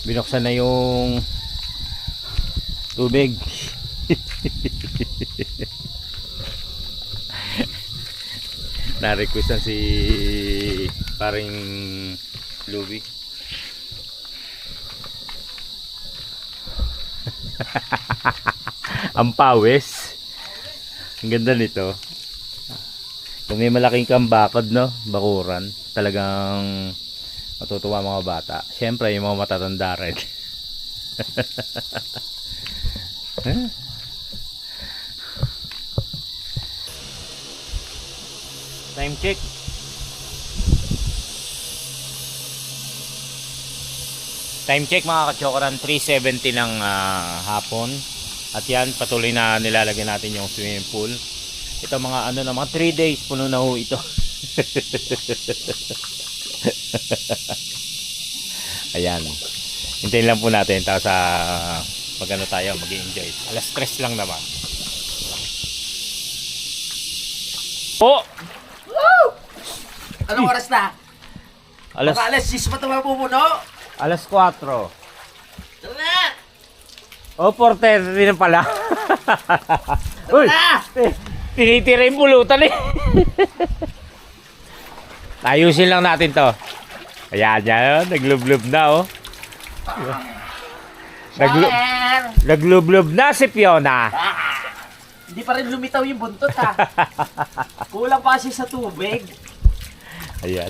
Binuksan na yung tubig. Na-requestan si paring Louie. Ang pawis. Ang ganda nito. Kung may malaking kambakod, no, bakuran, talagang matutuwa mga bata. Siyempre yung mga matatanda rin. Time check. Time check mga kachokoran, 3:70 ng hapon. At yan, patuloy na nilalagyan natin yung swimming pool. Ito mga ano na, mga 3 days puno na ho ito. Ayan. Hintayin lang po natin, tapos magano tayo, mag-i-enjoy. Alas 3 lang naman. Oh! Woo! Anong oras na? Alas, Baka alas 6 pa ito mapupuno? alas 4. Tara na! Oh, 4:30 na pala. Tara Uy! na! Tinitira yung pulutan eh. Ayusin lang natin to. Ayan, yan. Naglublob na oh. Shower! Naglublob na si Fiona. Hindi pa rin lumitaw yung buntot ha. Kulang pa kasi sa tubig. Ayan.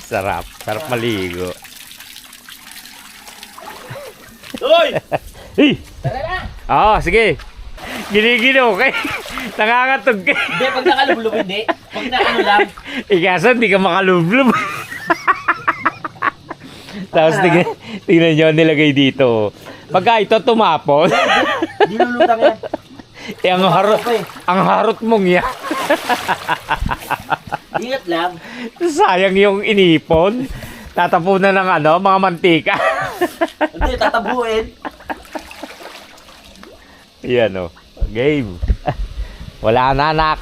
Sarap. Sarap maligo. Uy! Hey! Tara na! Oo, sige. Ginigino kay. Nangangatog kay. Hindi, pag nakalublob hindi. Pag nakano lang. Ikaso, hindi ka makalublob. Tapos tingnan nyo, nilagay dito. Pagka ito tumapon, Dilulutang yan. ang harot mong yan. Ingat lang. Sayang yung inipon. Tatapunan ng ano, mga mantika. Hindi, tatabuin. Yan o. Game. Wala na anak.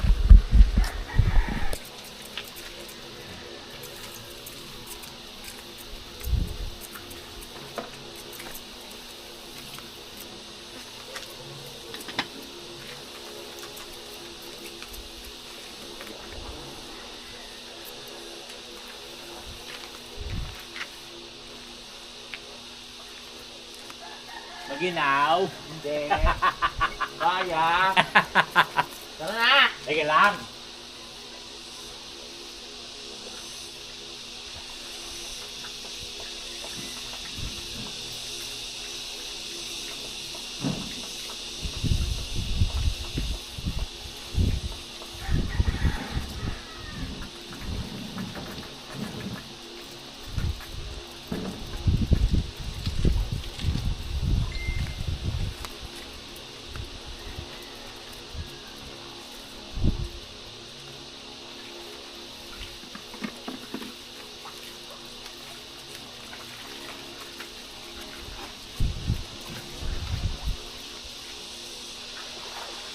Maginaw. Hindi. Kaya. Tara na! Teka lang.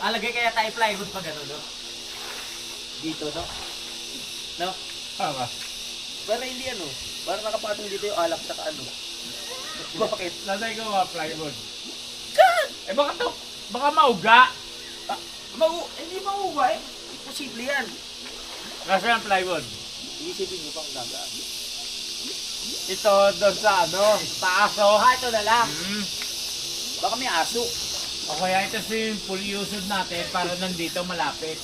Alagay kaya tayo plywood pag ano, no? Dito, no? No? Tama. Para hindi ano. Para nakapatong dito yung alak sa ano. Bakit? Nasay ko mga plywood. Eh baka mauga. Hindi mauwa eh. Imposible yan. Nasaan ang plywood? Iisipin nyo pang gagaan. Ito doon sa ano, taas o. Ito na lang. Baka may aso. O kaya ito swimming pool, usod natin para nandito malapit.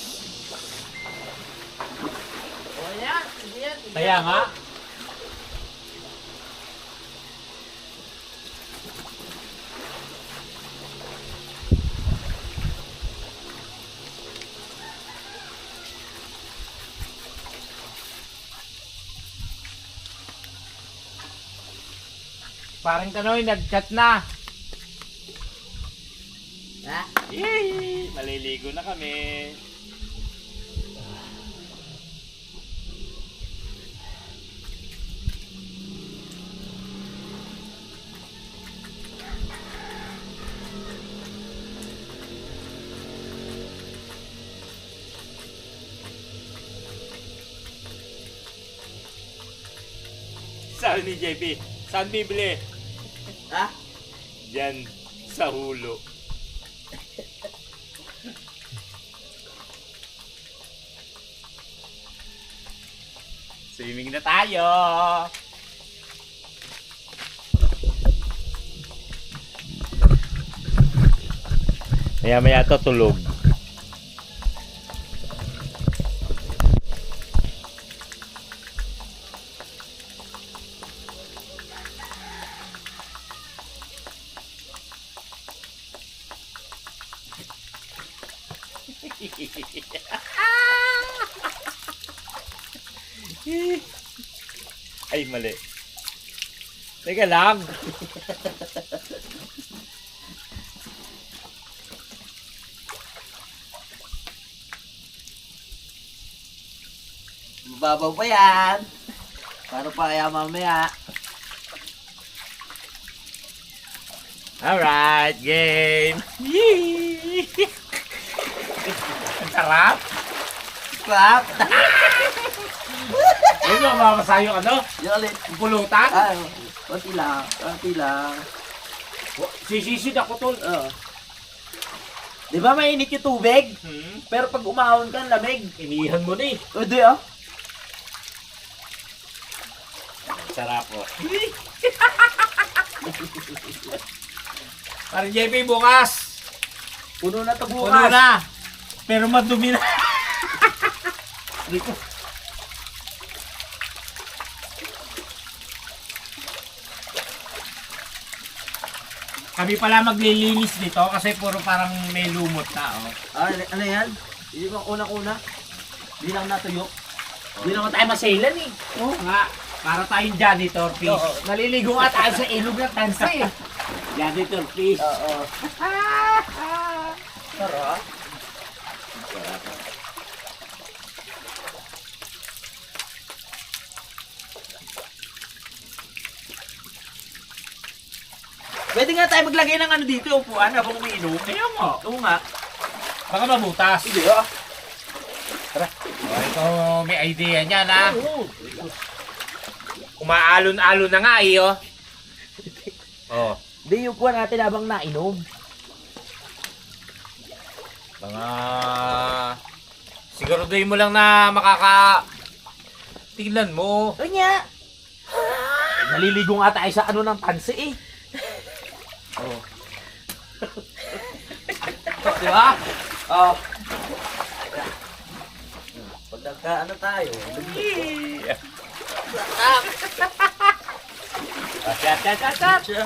O yan. Sige yan. Kaya nga. Parang Kanoy, nag-chat na. Ha? Yay! Maliligo na kami. Sabi ni JP, saan bibili? Ha? Diyan sa hulo. Swimming na tayo. Maya-maya to tulog. Ay, mali. Teka lang. Mababaw pa yan. Paano pa kaya mamaya? Alright, game. Yee! Ang sarap. Clap! Yun yung mamasa yung ano, Yung ulit. yung pulutan. Ay, konti lang. Konti lang. Sisisid ako tol. Oo. Di ba mainit yung tubig? Hmm? Pero pag umahon ka, lamig. Inihan mo na eh. O, di ah. Sarap po. Parang JP bukas. Puno na to bukas. Puno na. Pero madumi na. Dito. Kami pala maglilinis nito kasi puro parang may lumot na. Oh. Ah, ano yan? Hindi ba unang-una? Hindi lang natuyo. Hindi naman tayo masailan eh. Oo nga. Para tayong janitor fish. Oo. Naliligo nga tayo sa ilog ng tansa eh. Janitor fish. Oo. Sarap. Pwede nga tayo maglagay ng ano dito, upuan habang umiinom. Ayun nga. Oo nga. Baka mabutas. Hindi ah. Oh, ikaw may idea niya na. Oo. Umaalon-alon na nga eh. Oh. Oh. Hindi yung upuan natin habang nainom. Mga siguraduhin mo lang na tignan mo. O niya. Naliligo nga tayo sa ano ng tansi eh. Oh. Di ba? Oh. Pagka ano tayo, Chat.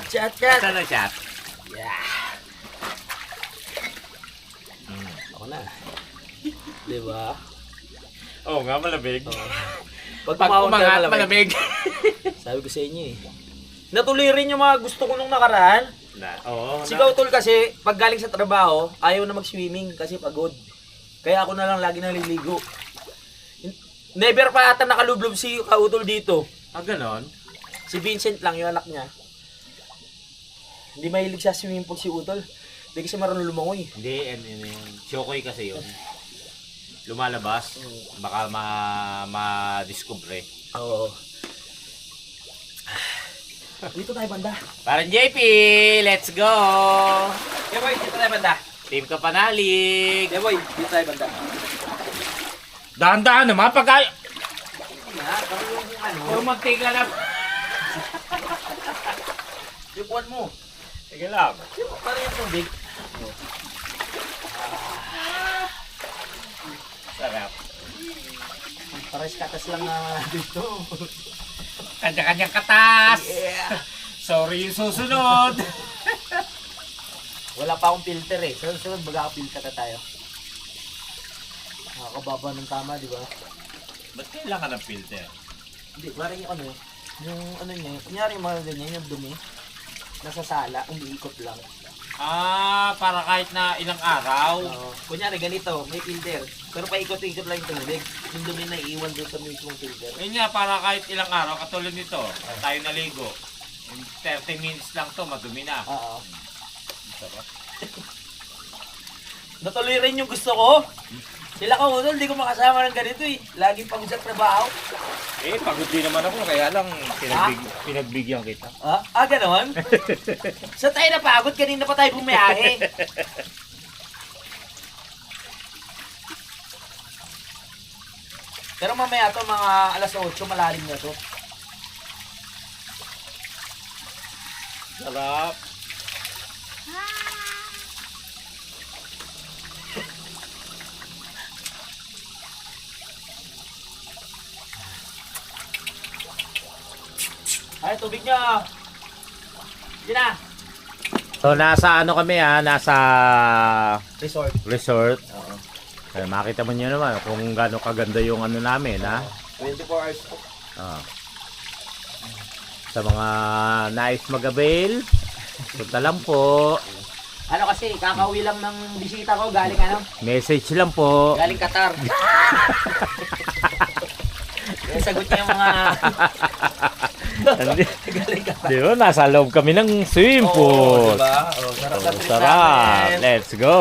chat. Saan ang chat? Yeah. Ako na. Di ba? Oo nga, malamig. Pag Pag umahon tayo umangat, malamig. Sabi ko sa inyo eh. Natuloy rin yung mga gusto ko nung nakaraan. Oo. Sigaw tol kasi pag galing sa trabaho, ayaw na mag-swimming kasi pagod. Kaya ako na lang lagi naliligo. Never pa ata nakalublob si Kautol dito. Ah, ganon? Si Vincent lang yung anak niya. Hindi mahilig sa swimming pool si Utol. Hindi kasi marunong lumangoy. Hindi, Chokoy kasi yun. Lumalabas, baka ma-discover. Oo. Dito tayo banda. Parang JP, let's go! Yeah boy, dito tayo banda. Team ka panalig! Yeah boy, dito tayo banda. Dahan-dahan naman, pagka... Ha, kami yung ano. Puro mantika na... Yung puwan mo. Sige lang. Parang yung tubig. Sarap. Pares katas lang na dito. Kanya-kanyang katas! Yeah. Sorry yung susunod! Wala pa akong filter eh. Sunod mag-filter na tayo. Nakakababa ng tama, di ba? Ba't kailangan ng filter? Hindi, parang yung ano niya, kunyari yung mga ganyan, yung dumi, nasa sala, umiikot lang. Ah, para kahit na ilang araw. Kunyari ganito, may filter, pero paikot-ikot lang yung tubig. Yung dumi na iiwan doon sa mismong filter. Yun nga, para kahit ilang araw, katulad nito, tayo naligo. In 30 minutes lang to, madumi na. Oo. Sarap. Natuloy rin yung gusto ko. Sila ka utol, hindi ko makasama ng ganito eh. Laging pagod sa trabaho. Pagod din naman ako, kaya lang pinagbigyan kita. Ganon? Sa tayo napagod, kanina pa tayo bumiyahe. Pero mamaya to, mga alas 8, malalim na to. Sarap. Ay, tubig nyo. Sige na. So nasa ano kami nasa Resort. resort. Oo. Makita mo nyo naman kung gaano kaganda yung ano namin 24 hours po. Ah. Sa mga nais mag-avail, punta lang po. Ano kasi, kakauwi lang ng bisita ko, galing ano? Message lang po. Galing Qatar. Kaya sagot niya yung mga... galing Qatar. Di ba? Nasa loob kami ng swimming Oo, pool. diba? Sarap na trip Sarap. namin. Let's go.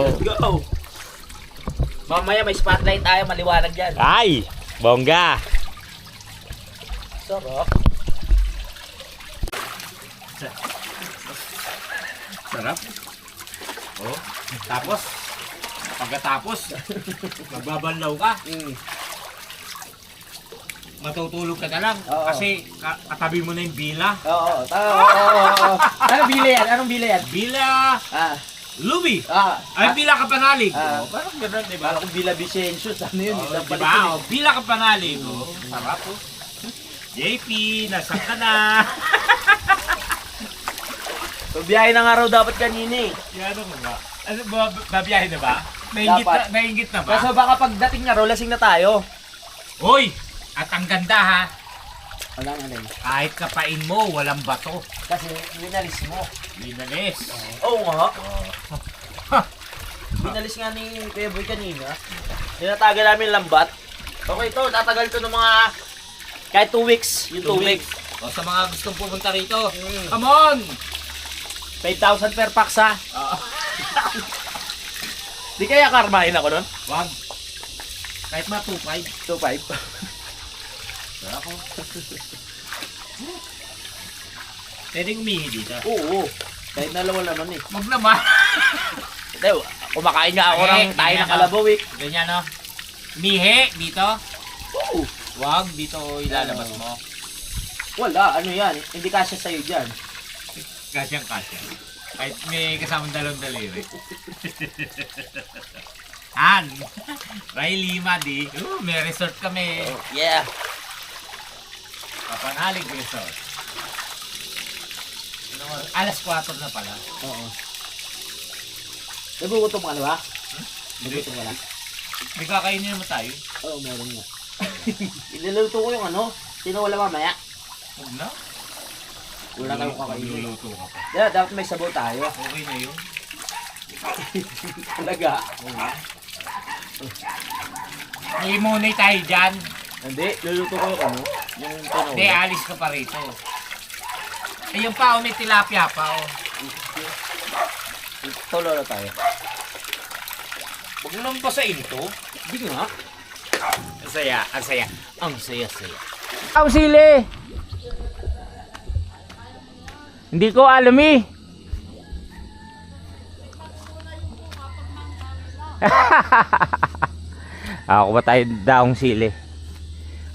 Let's go. Mamaya may spotlight tayo, maliwanag dyan. Ay! Bongga! Sarap. Sarap. Oh, tapos pagkatapos magbabanlaw ka. Matutulog ka na lang Oo. kasi katabi mo na yung bila. Oo. Anong bila yan? Anong bila yan? Bila Luby. Ay, Ay, bila ka panalig. parang gano'n, di ba? Parang bila Vicencio, ano yun? Oh, Isang diba? palit yun, Oh, bila ka panalig. Oh, sarap oh. JP, nasan ka na? So, biyahe na nga raw dapat kanina eh. Yan mo ba? Ano ba, babiyahe na ba? Nainggit na ba? Kaso baka pagdating na raw, lasing na tayo. Hoy! At ang ganda ha, Walang ano yun. kahit kapain mo, walang bato. Kasi winalis mo. Linalis. Oo nga. Winalis nga ni Kuya Boy kanina. Tinatagal namin lambat. Okay to, tatagal to ng mga kahit 2 weeks. Yung 2 weeks. O sa mga gustong pumunta rito, come on! 5,000 per pax ha. Di kaya karmahin ako nun? Wag. Kahit mga 2.5. 2,500. Ako. Pwedeng umihi dito. Oo. Kahit dalawa naman eh. Wag naman. Hindi, kumakain nga ako ng tayo ng kalabaw eh. Ganyan no. Umihi dito. Oo. Wag dito ilalabas mo. Wala, ano yan? Hindi kasya sa'yo dyan. Kasyang kasya. Kahit may kasamang dalawang daliri. Han! Ray Lima di. May resort kami. Yeah. Kapanalig Resort. Alas 4 na pala. Oo. Nagugutom ka na ba? Nagugutom ka na? May kakainin naman tayo. Oo, meron nga. Iluluto ko yung ano, sino wala mamaya? Huwag na. Wala tayong kakainin. Luluto ka pa. Yeah, dapat may sabaw tayo. Okay na yun. Talaga. Imunay tayo dyan. Hindi, luluto ko yung ano, yung tinola. Hindi, alis ka pa rito. Eh, yung pa, may tilapia pa, oh. Tolo na tayo. Huwag mo naman basain to. Hindi nga. Ang saya, ang saya. Ang saya-saya. Ang sili. Hindi ko alam eh. Ako ba tayo daong sili?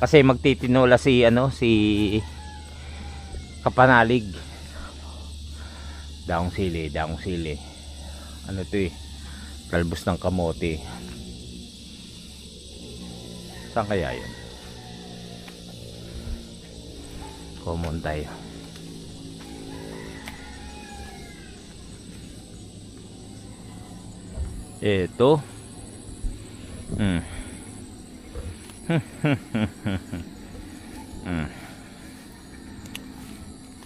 Kasi magtitinola si Kapanalig. Daong sili. Ano to eh? Kalbos ng kamote. Saan kaya yun? Common tayo. Ito.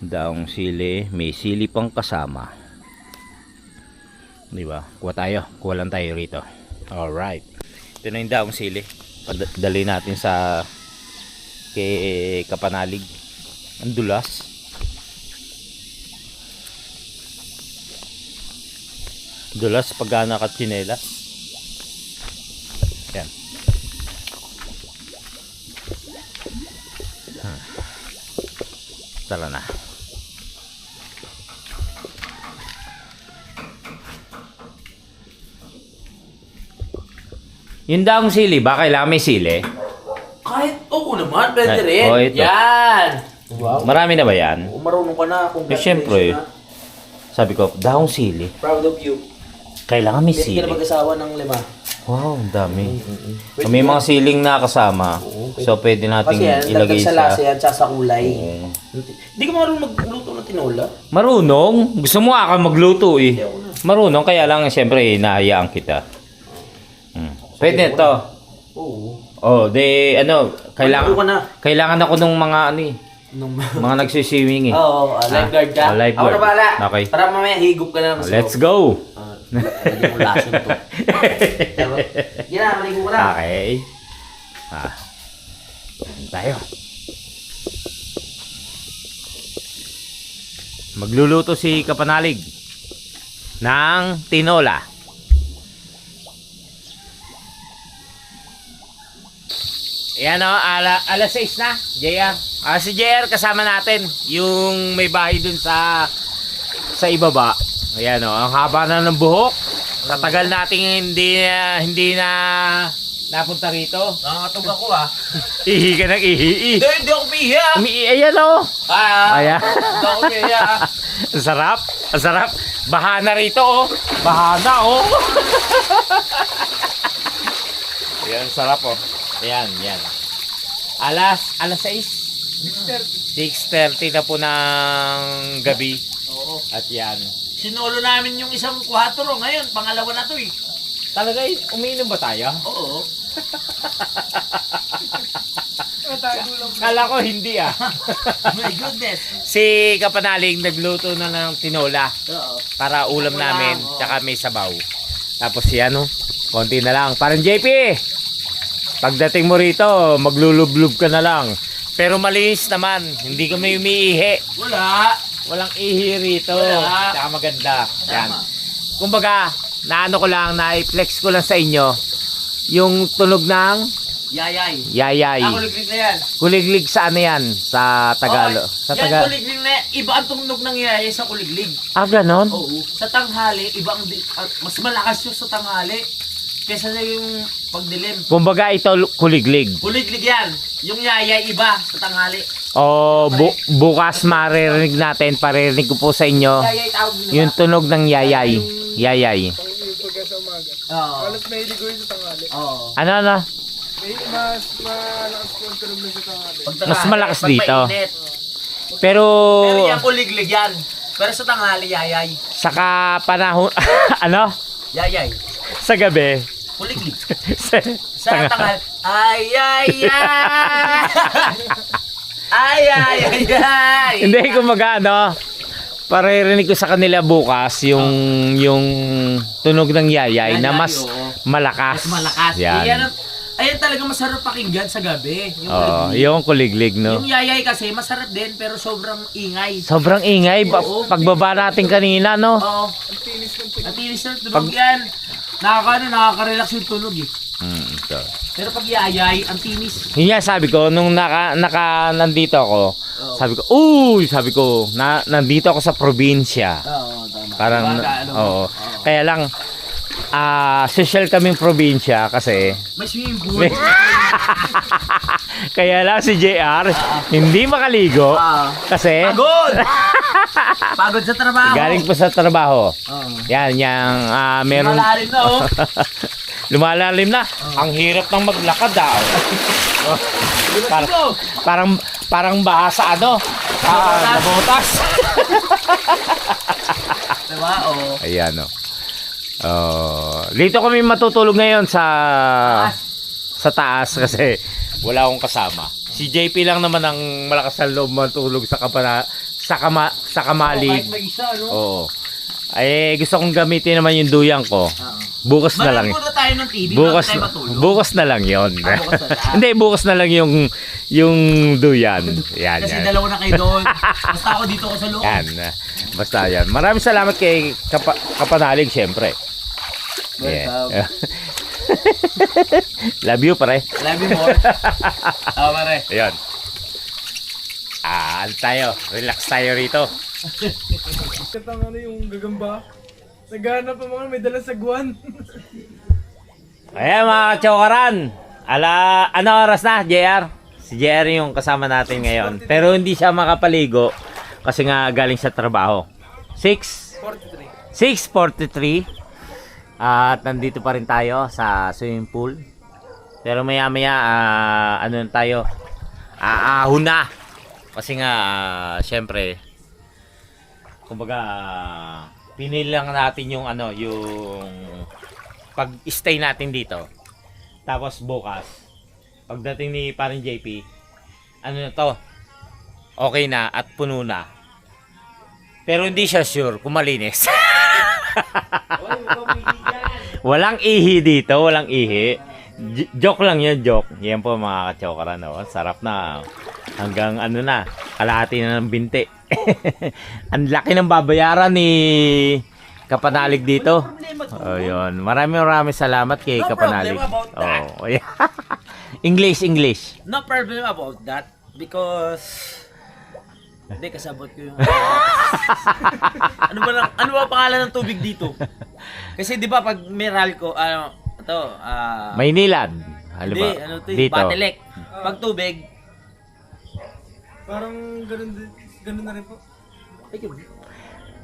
Daong sili, may sili pang kasama. Di ba? Kuha lang tayo rito. Alright. Ito na yung daong sili. Dali natin sa kay Kapanalig. Ang dulas. Dulas pagka nakatsinelas. Tara na. Yung daong sili ba? Kailangan may sili? Kahit, oo naman, pwede Ay, rin. oh, ito. Yan! Wow. Marami na ba yan? Kung marunong ka na, Eh, syempre. na. Sabi ko, daong sili. Proud of you. Kailangan may Hindi sili. ka na mag-asawa ng 5. Wow, ang dami. So, may mga siling na kasama. So, pwede nating Kasi yan, ilagay dagdag sa lasa yan, tsaka sa kulay. Oo. Hindi ka marunong magluto ng tinola. Marunong? Gusto mo ako magluto eh. Hindi ako na. Marunong, kaya lang siyempre hinahayaan kita. Pwede ito. Oo. Oh, de ano, Malaro ka na. kailangan ako ng mga ano eh, Nung... mga nagsiswimming eh. Oo, lifeguard ka. lifeguard. Ako na bahala. Okay. Para mamaya higop ka na. Let's go. Lagyan mo lason to. Diba? Yan na, maligo ka na. Okay. Tayo. Magluluto si Kapanalig ng tinola. Ayan o, alas 6 na, JR. Si JR kasama natin, yung may bahay dun sa ibaba. Ayan o, ang haba na ng buhok. Tatagal natin hindi na napunta rito. Nakakatog ako ah. Ihi ka ng ihi. Hindi ako pihiya. Ayan o. Ayan. Hindi ako pihiya. Ang sarap. Ang sarap. Bahana rito oh. Bahana oh. Ayan, sarap oh. Ayan, yan. Alas 6. 6:30 na po ng gabi. Oo. At yan. Sinolo namin yung isang 4 ngayon. Pangalawa na to eh. Talaga, umiinom ba tayo? Oo. Kala ko hindi ah. My goodness. Si Kapanaling nagluto na ng tinola Oo. para ulam Wala, namin, oo. tsaka may sabaw. Tapos si ano, konti na lang. Parang JP, pagdating mo rito, maglulublub ka na lang. Pero malinis naman, hindi kami umiihi. Wala. Walang ihi rito. Wala. Tsaka maganda. Yan. Tama. Kumbaga, naano ko lang, na-flex ko lang sa inyo, yung tunog ng Yayay. yayay. Kuliglig na yan. Kuliglig sa ano yan? Sa Tagalog. Sa Yan Tagalog. kuliglig na yan. Iba ang tunog ng yayay sa kuliglig. Ah, ganon? Oo. Sa tanghali, iba ang mas malakas yung sa tanghali kaysa sa yung pagdilim. Kumbaga ito kuliglig. Kuliglig yan. Yung yayay iba sa tanghali. O bukas maririnig natin, paririnig ko po sa inyo Yayay tawag nila. yung tunog ng yayay. Yayay. Pagka sa umaga. Oo. Alas may ligo yun sa tanghali. Oo. Ano? Mas malakas po ang tunog na sa tanghali. Mas malakas Pag dito. mainit. Pero Pero yan kuliglig yan. Pero sa tanghali, yayay. saka panahon, ano? Yayay. Sa gabi. Kuliglig. sa, Sa tanghali. Ay, ay, ay! Ay, ay, ay, ay! Hindi, kumbaga ano, paririnig ko sa kanila bukas yung tunog ng yayay na mas oo. malakas. Mas malakas. Yan. Ayan talaga masarap pakinggan sa gabi. Yung Oo, kuliglig. yung kuliglig, no? Yung yayay kasi masarap din pero sobrang ingay. Sobrang ingay. Oo. Pagbaba natin kanina, no? Oo. Ang tinis ng tunog yan. Nakaka-relax yung tunog eh. Ito. Pero pag yayay, ang tinis. Yun nga sabi ko, nung nandito ako, sabi ko, nandito ako sa probinsya. Oo, tama. Parang, Baga, oo. Kaya lang, social kaming probinsya kasi, May swimming pool. kaya lang si JR, hindi makaligo. Kasi, Pagod! Pagod sa trabaho. galing pa sa trabaho. Oo. Yan, meron. Malalim na oh. Lumalalim na. Ang hirap ng maglakad daw. Parang baha sa ano? Sa botas. Diba? Oo. Ayan o. Dito kami matutulog ngayon sa taas kasi wala akong kasama. Si JP lang naman ang malakas na loob matulog sa kamalig. Kahit may isa, no? Oo. Ay gusto kong gamitin naman yung duyang ko. Bukas na lang. Manood muna tayo ng TV Bukas, bago tayo matulog. bukas na lang 'yon. Bukas na lang. Hindi, bukas na lang yung duyan. Yan, Kasi yan. dalawa na kayo doon. Basta ako dito ko sa loob. Yan. Basta yan. Maraming salamat kay Kapanalig, syempre. Welcome. Yeah. Love you, pare. Love you more. Pare. Ayan. ano tayo, relax tayo rito. Katang ano yung gagamba. Naghanap pa mga may dala sa guwan. Ayan mga kachokaran. Ano oras na, JR? Si JR yung kasama natin ngayon. Pero hindi siya makapaligo kasi nga galing sa trabaho. 6:43. At nandito pa rin tayo sa swimming pool. Pero maya maya ano na tayo? Aahon na. Kasi nga syempre kumbaga pinili lang natin yung ano, yung pag-stay natin dito. Tapos bukas pagdating ni Paring JP, ano na to? Okay na at puno na. Pero hindi siya sure kung malinis. Walang ihi dito, walang ihi. Joke lang yun, joke. Yan po mga kachokara, no? Sarap na. Hanggang ano na, kalahati na ng binti. Ang laki ng babayaran ni Kapanalig dito. Oh, yun. Maraming salamat kay Kapanalig. No problem about that. Oh, yeah. English. No problem about that because hindi kasabot ko yung ano ba pangalan ng tubig dito? Kasi 'di ba pag Meralco Maynilad. hindi, ano to, Dito. Batelek. Pag tubig, Parang ganun na rin po.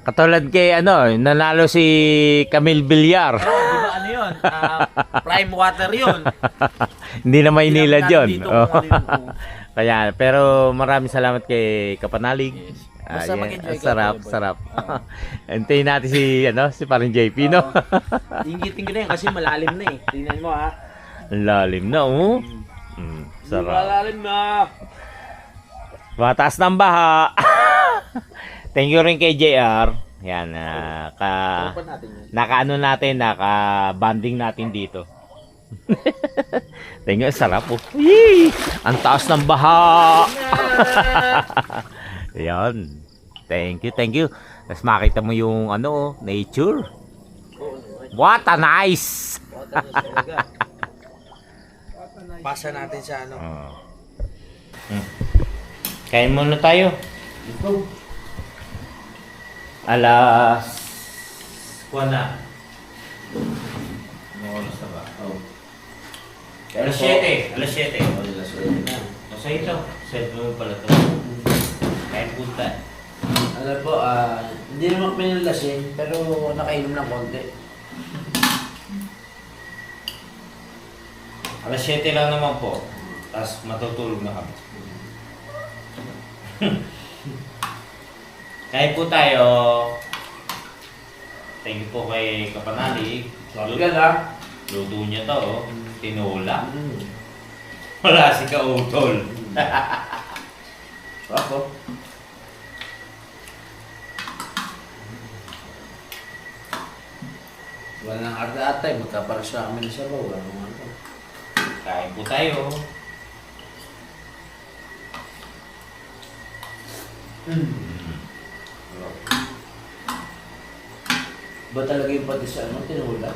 Katulad kay nanalo si Camille Villar. di ba ano 'yun? Prime water 'yun. Hindi na Maynilad Hindi 'yon. natin dito kung ano yun. Kaya, pero maraming salamat kay Kapanalig. Basta mag-enjoy ka, sarap, boy. sarap. Antayin natin si Paring JP, no? Inggitin ko na yan kasi malalim na eh. Tingnan mo ha. Ang lalim na, oh. Sarap. Malalim na. Mataas ng baha. Thank you rin kay JR. Yan, Open natin yun. naka-banding natin dito. Tingnan, sarap po. Yee! Ang taas ng baha. Yan. Thank you. Tapos makita mo yung nature. What a nice. Pasa natin sa ano. Kain muna tayo. Alas na. Ano oras na ba? Alas 7. Alas 7. Nasa ito. Set mo pala ito. Kahit punta. Ano po, hindi naman pinilasing, pero nakainom ng konti. Alas 7 lang naman po. Tapos matutulog na kami. Kain po tayo. Thank you po kay Kapanalig. Gala. Luto niya to, oh. Tinola. Wala si Kautol. Ako. Walang arda-atay, magkaparasya kami na sa bawa. Kain po tayo. Ba talaga yung pati sa tinula?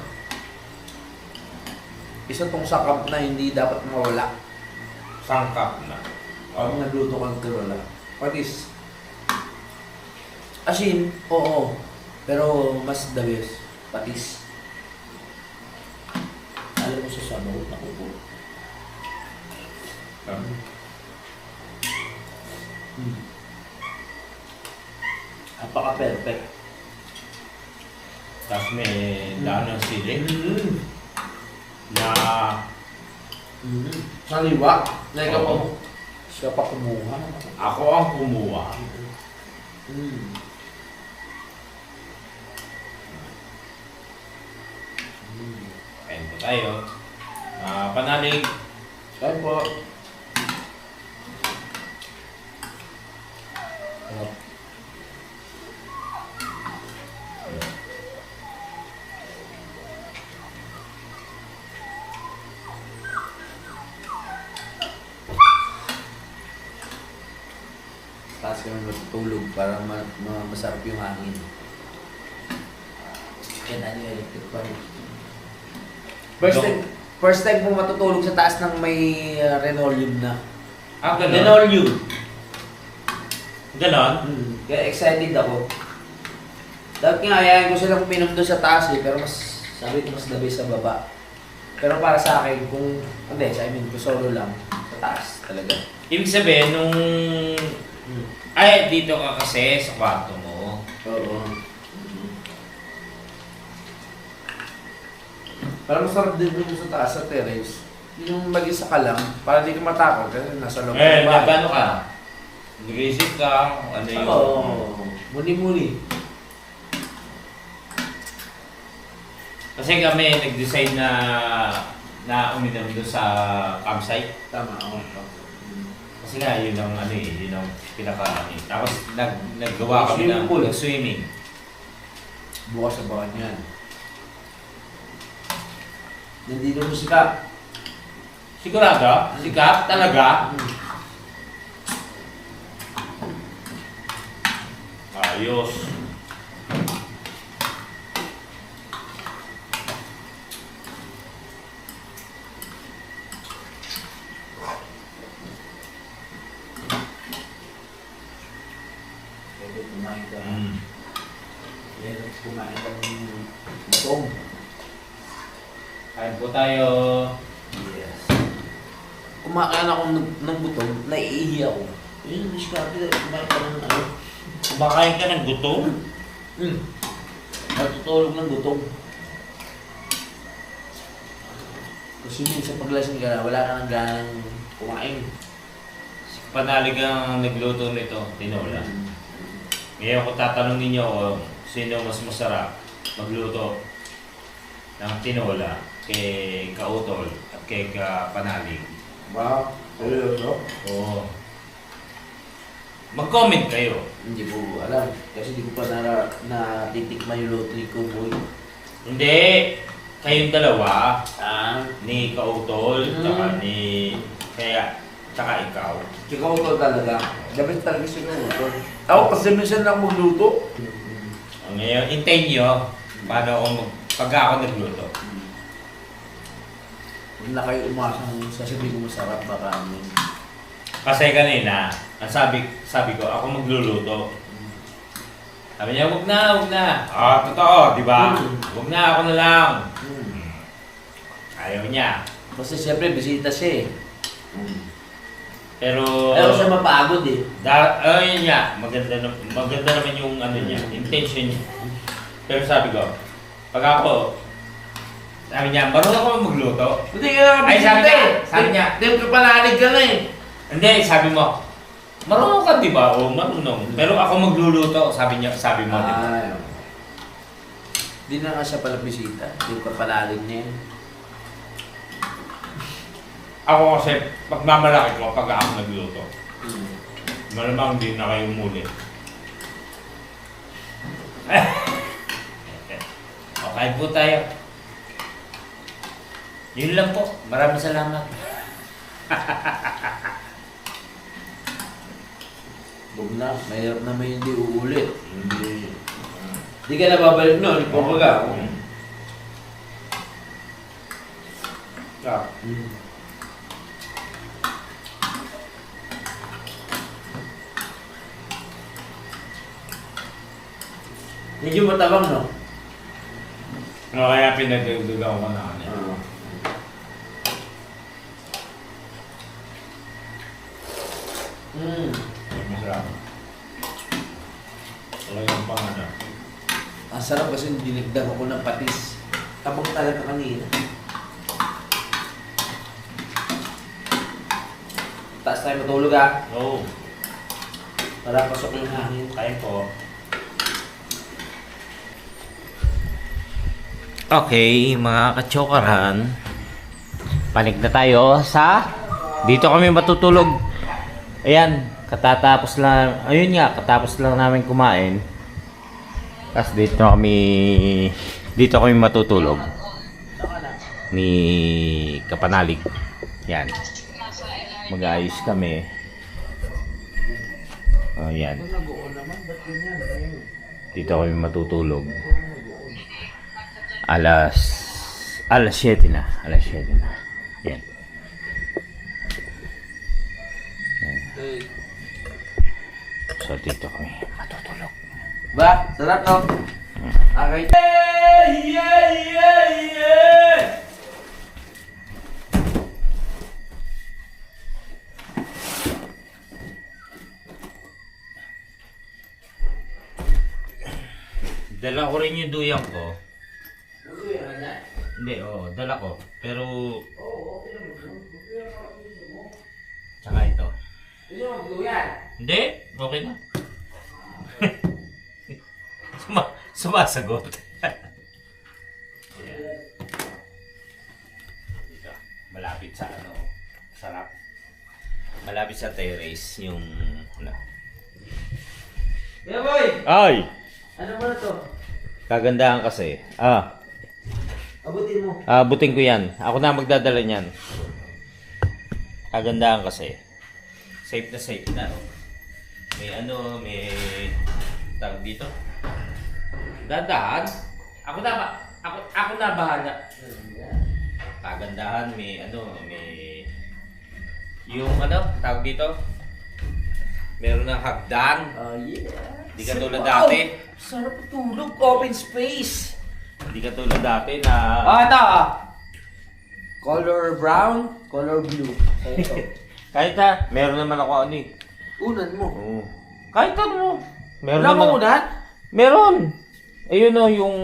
Isa tong sakap na hindi dapat mawala. Sangkap na. Pag nagluto kang tinula. Patis. Asin, oo. Pero mas the best. Patis. Alam mo sa sabaw, naku po. Napaka-perfect. Tapos may daan ng sili. Na Saliwa. Na ikaw Oo. pa. Siya pa kumuha. ako ang kumuha. Kain po tayo. Panalig. Kaya po. Taas kami matutulog para masarap yung hangin. Yan ano yung electric fan. First time mo matutulog sa taas ng may linoleum na. Ganun. Linoleum. Ganon? Kaya excited ako. Dapat nga, ayayin ko silang uminom doon sa taas eh, pero sabi ko mas the best sa baba. Pero para sa akin, kung solo lang, sa taas talaga. Ibig sabihin, nung... Ay, dito ka kasi sa kwarto mo. Oo. Parang masarap din doon sa taas, sa terrace. Yung mag-isa ka lang, para di ka matakot kasi nasa loob ng bahay. Gano'n ka? Nag-iisip ka, ano yun? Oo. Muni-muni. Kasi kami nag-decide na uminom doon sa campsite. Tama, oo. Kasi nga, yun ang ano eh, yun ang pinaka Tapos naggawa kami ng swimming. Bukas sa bakan yan. Nandito mo si Kap. Sigurado? Sikat? Talaga? Ayos. Pwede kumain ka. Mm. Pwede kumain ka ng butong. Kain po tayo. Yes. Kumakain ako ng butong, naiihi ako. Yun, Miss Kapi, kumain ka ng ano. Kumakain ka ng gutom? Natutulog ng gutom. Kasi minsan paglasing ka na, wala ka nang ganang kumain. Panalig ang nagluto nito, tinola. Ngayon kung tatanungin niyo ako, sino mas masarap magluto ng tinola kay Kautol at kay Panalig? Wow, seryoso? Oo. Mag-comment kayo. Hindi ko alam. Kasi hindi ko pa natitikman yung luto ni Kuboy. Hindi. Kayong dalawa, Ah, ni Kautol, tsaka tsaka ikaw. ikaw to talaga. Dapat talaga siya ng luto. Ako kasi minsan lang magluto. Ngayon, intay nyo paano pag ako nagluto. Huwag na kayo umasang sasabihin ko masarap baka ano. Kasi kanina, ang sabi ko, ako magluluto. Sabi niya, wag na. Ah, totoo, di ba? Wag na, ako na lang. Ayaw niya. Kasi siyempre bisita siya eh. Pero, Ayaw siya mapagod eh. yun niya, maganda naman yung ano niya, intention niya. Pero sabi ko, pag ako, sabi niya, marunong ako magluto. Hindi ka naman Ay, bisita eh. sabi niya, Hindi ka panalig ka na eh. hindi, sabi mo, marunong ka, di ba? O, marunong. Pero ako magluluto, sabi mo, di ba? Ayaw. Hindi na nga siya pala bisita. Hindi ka panalig niya eh. Ako kasi, pagmamalaki ko pag ako nagluto. Malamang din na kayo muli. Okay po tayo. Yun lang po. Maraming salamat. Huwag na. Mahirap na may hindi uulit. Hindi ka na babalik nun. Kumbaga. Medyo matabang, no? No, kaya pinagdudugan ko na ano. Masarap. Wala yung pangano. Ang sarap kasi dinigdag ako ng patis. Tabang talaga kanina. Taas tayo matulog ah. Oo. Para pasok yung hangin. Kaya po. Okay, mga kachokaran. Panig na tayo sa... Dito kami matutulog. Ayan, katatapos lang... Ayun nga, katapos lang namin kumain. Tapos dito kami matutulog. Ni Kapanalig. Yan. Mag-aayos kami. Oh, yan. Dito kami matutulog. Alas 7 na. Alas 7 na. Yan. So, dito kami matutulog. Ba, sarap no? Okay. Dala ko rin yung duyang ko. Hindi, dala ko. Pero... Tsaka ito. Hindi, okay na. Sumasagot. Ayan. Dito, malapit sa sarap. Malapit sa terrace yung Yeah, boy! Ay! Ano mo na to? Kagandahan kasi. Abutin mo. Buting ko yan. Ako na magdadala niyan. Kagandahan kasi. safe na. May tawag dito. Dadaan. Ako na bahala. Kagandahan, may yung tawag dito. Meron ng hagdan. Oh, yeah. Di ka tulad dati. Sarap tulog. Open space. Hindi ka tulad dati na... Ito color brown, color blue. Ito. Kahit meron naman ako Unan mo. Oo. Kahit ano. Meron Wala naman. mo unan? Meron. Ayun yung...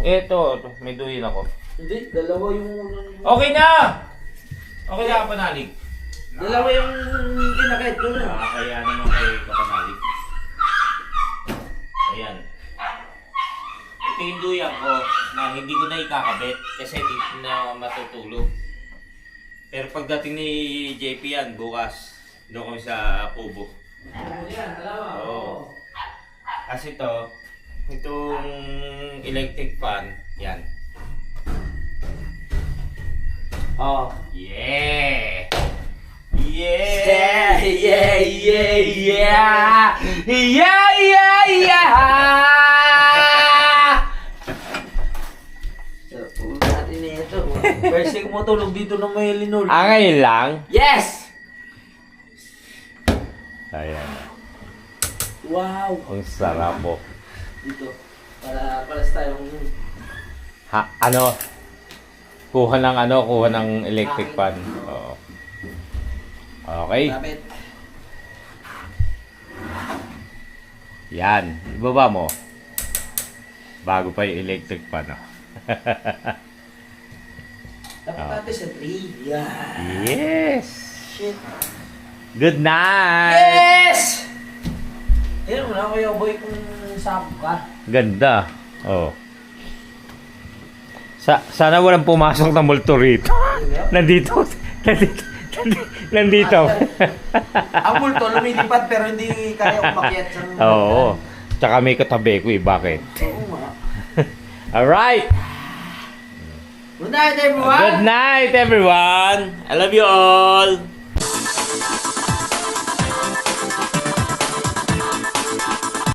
Ito, may duyin ako. Hindi, dalawa yung unan mo. Okay na! Okay na, Kapanalig. Dalawa yung kinakit ko na. Kaya naman kay Kapanalig. Ayan. Ito yung duyan ko na hindi ko na ikakabit kasi dito na matutulog. Pero pagdating ni JP yan, bukas, doon kami sa Kubo. Yan, dalawa. Oo. Kasi itong electric fan, yan. Oh. Yeah! Yeah, yeah, yeah, yeah. Yeah, yeah, yeah. Sarap ulo natin ito. First thing mo tulog dito ng may linol. Ngayon lang. Yes! Ayan. Wow. Ang sarap po. Dito. Para sa tayong... Kuha ng electric fan. Oo. Okay. Lapit. Yan. Ibaba mo. Bago pa yung electric fan. Dapat natin sa 3. Yeah. Yes. Shit. Good night. Yes! Ayun mo na, Kuya Boy, kung sapo ka. Ganda. Oh. Sana walang pumasok na multo rito. Nandito. Ang multo, lumilipad pero hindi kaya umakyat sa... Oo. Tsaka may katabi ko eh. Bakit? Oo nga. Alright. Good night, everyone! Good night, everyone. I love you all.